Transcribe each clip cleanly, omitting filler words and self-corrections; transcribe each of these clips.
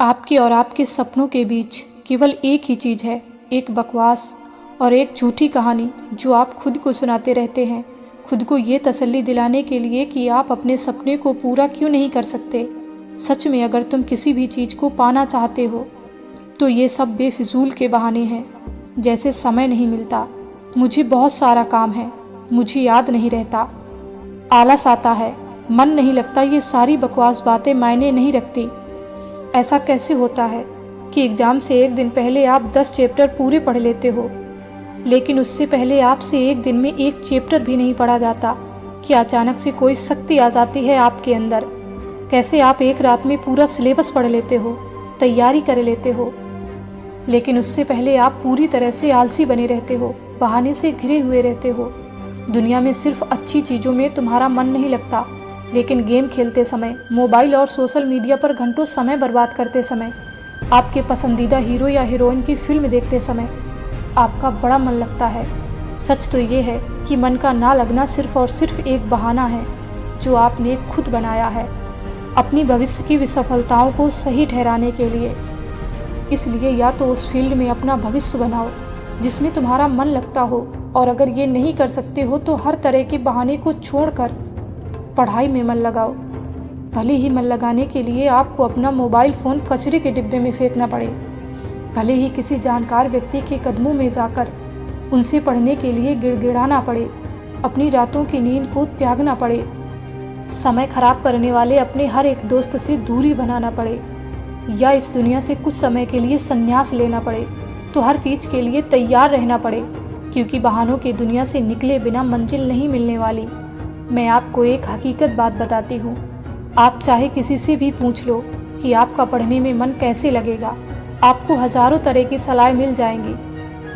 आपके और आपके सपनों के बीच केवल एक ही चीज़ है, एक बकवास और एक झूठी कहानी जो आप खुद को सुनाते रहते हैं, खुद को ये तसल्ली दिलाने के लिए कि आप अपने सपने को पूरा क्यों नहीं कर सकते। सच में अगर तुम किसी भी चीज़ को पाना चाहते हो तो ये सब बेफिजूल के बहाने हैं, जैसे समय नहीं मिलता, मुझे बहुत सारा काम है, मुझे याद नहीं रहता, आलस आता है, मन नहीं लगता। ये सारी बकवास बातें मायने नहीं रखती। ऐसा कैसे होता है कि एग्ज़ाम से एक दिन पहले आप 10 चैप्टर पूरे पढ़ लेते हो, लेकिन उससे पहले आपसे एक दिन में एक चैप्टर भी नहीं पढ़ा जाता कि अचानक से कोई शक्ति आ जाती है आपके अंदर। कैसे आप एक रात में पूरा सिलेबस पढ़ लेते हो, तैयारी कर लेते हो, लेकिन उससे पहले आप पूरी तरह से आलसी बने रहते हो, बहाने से घिरे हुए रहते हो। दुनिया में सिर्फ अच्छी चीज़ों में तुम्हारा मन नहीं लगता, लेकिन गेम खेलते समय, मोबाइल और सोशल मीडिया पर घंटों समय बर्बाद करते समय, आपके पसंदीदा हीरो या हीरोइन की फिल्म देखते समय आपका बड़ा मन लगता है। सच तो ये है कि मन का ना लगना सिर्फ और सिर्फ एक बहाना है जो आपने खुद बनाया है अपनी भविष्य की विसफलताओं को सही ठहराने के लिए। इसलिए या तो उस फील्ड में अपना भविष्य बनाओ जिसमें तुम्हारा मन लगता हो, और अगर ये नहीं कर सकते हो तो हर तरह के बहाने को छोड़कर पढ़ाई में मन लगाओ। भले ही मन लगाने के लिए आपको अपना मोबाइल फ़ोन कचरे के डिब्बे में फेंकना पड़े, भले ही किसी जानकार व्यक्ति के कदमों में जाकर उनसे पढ़ने के लिए गिड़गिड़ाना पड़े, अपनी रातों की नींद को त्यागना पड़े, समय खराब करने वाले अपने हर एक दोस्त से दूरी बनाना पड़े, या इस दुनिया से कुछ समय के लिए संन्यास लेना पड़े, तो हर चीज़ के लिए तैयार रहना पड़े, क्योंकि बहानों की दुनिया से निकले बिना मंजिल नहीं मिलने वाली। मैं आपको एक हकीकत बात बताती हूँ, आप चाहे किसी से भी पूछ लो कि आपका पढ़ने में मन कैसे लगेगा, आपको हज़ारों तरह की सलाह मिल जाएंगी,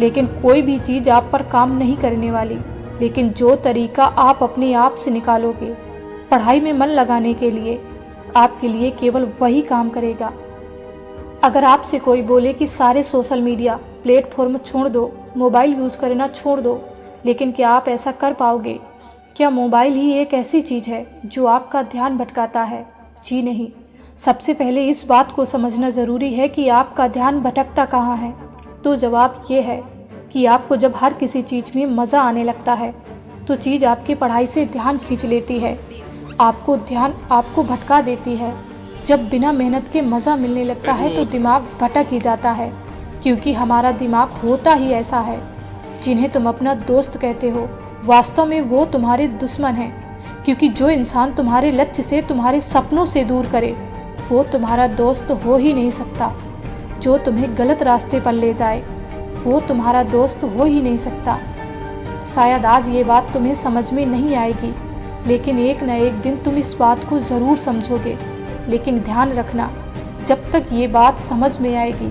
लेकिन कोई भी चीज़ आप पर काम नहीं करने वाली। लेकिन जो तरीका आप अपने आप से निकालोगे पढ़ाई में मन लगाने के लिए, आपके लिए केवल वही काम करेगा। अगर आपसे कोई बोले कि सारे सोशल मीडिया प्लेटफॉर्म छोड़ दो, मोबाइल यूज़ करना छोड़ दो, लेकिन क्या आप ऐसा कर पाओगे? क्या मोबाइल ही एक ऐसी चीज़ है जो आपका ध्यान भटकाता है? जी नहीं। सबसे पहले इस बात को समझना ज़रूरी है कि आपका ध्यान भटकता कहाँ है। तो जवाब ये है कि आपको जब हर किसी चीज़ में मज़ा आने लगता है तो चीज़ आपकी पढ़ाई से ध्यान खींच लेती है, आपको भटका देती है। जब बिना मेहनत के मज़ा मिलने लगता है तो दिमाग भटक ही जाता है, क्योंकि हमारा दिमाग होता ही ऐसा है। जिन्हें तुम अपना दोस्त कहते हो, वास्तव में वो तुम्हारे दुश्मन हैं, क्योंकि जो इंसान तुम्हारे लक्ष्य से, तुम्हारे सपनों से दूर करे, वो तुम्हारा दोस्त हो ही नहीं सकता। जो तुम्हें गलत रास्ते पर ले जाए, वो तुम्हारा दोस्त हो ही नहीं सकता। शायद आज ये बात तुम्हें समझ में नहीं आएगी, लेकिन एक न एक दिन तुम इस बात को ज़रूर समझोगे। लेकिन ध्यान रखना, जब तक ये बात समझ में आएगी,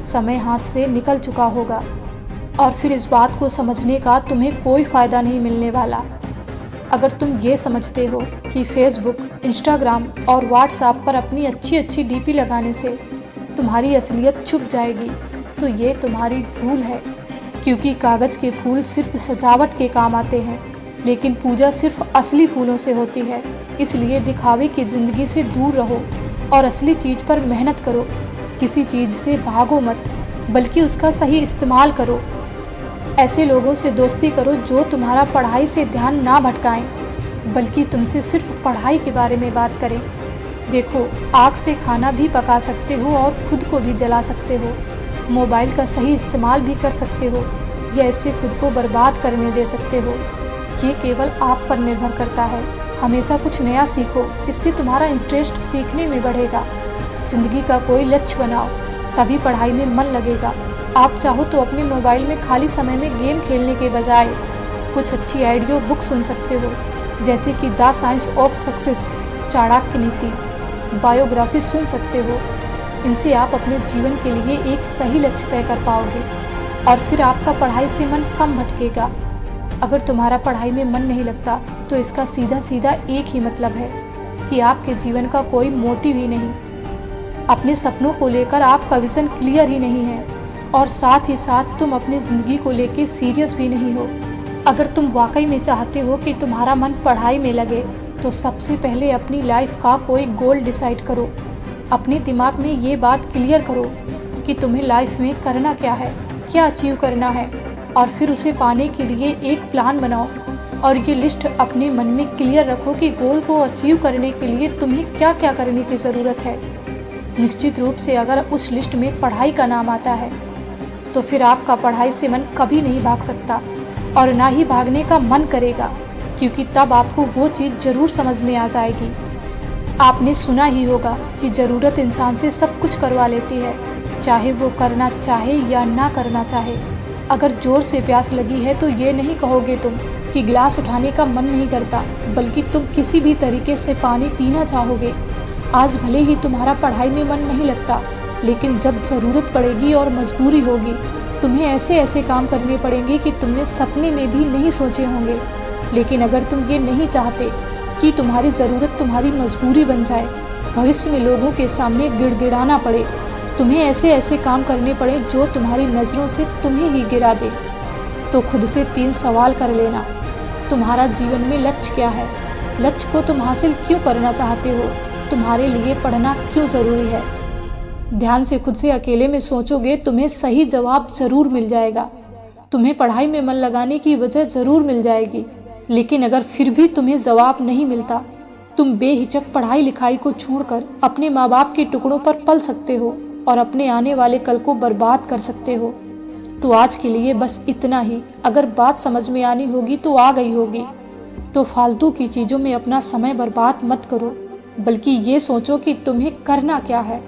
समय हाथ से निकल चुका होगा, और फिर इस बात को समझने का तुम्हें कोई फ़ायदा नहीं मिलने वाला। अगर तुम ये समझते हो कि फेसबुक, इंस्टाग्राम और व्हाट्सएप पर अपनी अच्छी अच्छी डीपी लगाने से तुम्हारी असलियत छुप जाएगी, तो ये तुम्हारी भूल है, क्योंकि कागज़ के फूल सिर्फ सजावट के काम आते हैं, लेकिन पूजा सिर्फ असली फूलों से होती है। इसलिए दिखावे की ज़िंदगी से दूर रहो और असली चीज़ पर मेहनत करो। किसी चीज़ से भागो मत, बल्कि उसका सही इस्तेमाल करो। ऐसे लोगों से दोस्ती करो जो तुम्हारा पढ़ाई से ध्यान ना भटकाएं, बल्कि तुमसे सिर्फ पढ़ाई के बारे में बात करें। देखो, आग से खाना भी पका सकते हो और खुद को भी जला सकते हो। मोबाइल का सही इस्तेमाल भी कर सकते हो, या इससे खुद को बर्बाद करने दे सकते हो। ये केवल आप पर निर्भर करता है। हमेशा कुछ नया सीखो, इससे तुम्हारा इंटरेस्ट सीखने में बढ़ेगा। ज़िंदगी का कोई लक्ष्य बनाओ, तभी पढ़ाई में मन लगेगा। आप चाहो तो अपने मोबाइल में खाली समय में गेम खेलने के बजाय कुछ अच्छी ऑडियो बुक सुन सकते हो, जैसे कि the science of success, Chanakya नीति, बायोग्राफी सुन सकते हो। इनसे आप अपने जीवन के लिए एक सही लक्ष्य तय कर पाओगे, और फिर आपका पढ़ाई से मन कम भटकेगा। अगर तुम्हारा पढ़ाई में मन नहीं लगता तो इसका सीधा सीधा एक ही मतलब है कि आपके जीवन का कोई मोटिव ही नहीं, अपने सपनों को लेकर आपका विज़न क्लियर ही नहीं है, और साथ ही साथ तुम अपनी ज़िंदगी को लेकर सीरियस भी नहीं हो। अगर तुम वाकई में चाहते हो कि तुम्हारा मन पढ़ाई में लगे, तो सबसे पहले अपनी लाइफ का कोई गोल डिसाइड करो। अपने दिमाग में ये बात क्लियर करो कि तुम्हें लाइफ में करना क्या है, क्या अचीव करना है, और फिर उसे पाने के लिए एक प्लान बनाओ। और ये लिस्ट अपने मन में क्लियर रखो कि गोल को अचीव करने के लिए तुम्हें क्या क्या करने की ज़रूरत है। निश्चित रूप से अगर उस लिस्ट में पढ़ाई का नाम आता है तो फिर आपका पढ़ाई से मन कभी नहीं भाग सकता और ना ही भागने का मन करेगा, क्योंकि तब आपको वो चीज़ ज़रूर समझ में आ जाएगी। आपने सुना ही होगा कि ज़रूरत इंसान से सब कुछ करवा लेती है, चाहे वो करना चाहे या ना करना चाहे। अगर ज़ोर से प्यास लगी है तो ये नहीं कहोगे तुम कि गिलास उठाने का मन नहीं करता, बल्कि तुम किसी भी तरीके से पानी पीना चाहोगे। आज भले ही तुम्हारा पढ़ाई में मन नहीं लगता, लेकिन जब ज़रूरत पड़ेगी और मजबूरी होगी, तुम्हें ऐसे ऐसे काम करने पड़ेंगे कि तुमने सपने में भी नहीं सोचे होंगे। लेकिन अगर तुम ये नहीं चाहते कि तुम्हारी ज़रूरत तुम्हारी मजबूरी बन जाए, भविष्य में लोगों के सामने गिड़गिड़ाना पड़े, तुम्हें ऐसे ऐसे काम करने पड़े जो तुम्हारी नज़रों से तुम्हें ही गिरा दे, तो खुद से 3 सवाल कर लेना। तुम्हारा जीवन में लक्ष्य क्या है? लक्ष्य को तुम हासिल क्यों करना चाहते हो? तुम्हारे लिए पढ़ना क्यों ज़रूरी है? ध्यान से खुद से अकेले में सोचोगे, तुम्हें सही जवाब ज़रूर मिल जाएगा। तुम्हें पढ़ाई में मन लगाने की वजह ज़रूर मिल जाएगी। लेकिन अगर फिर भी तुम्हें जवाब नहीं मिलता, तुम बेहिचक पढ़ाई लिखाई को छोड़कर अपने माँ बाप के टुकड़ों पर पल सकते हो और अपने आने वाले कल को बर्बाद कर सकते हो। तो आज के लिए बस इतना ही। अगर बात समझ में आनी होगी तो आ गई होगी। तो फालतू की चीज़ों में अपना समय बर्बाद मत करो, बल्कि ये सोचो कि तुम्हें करना क्या है।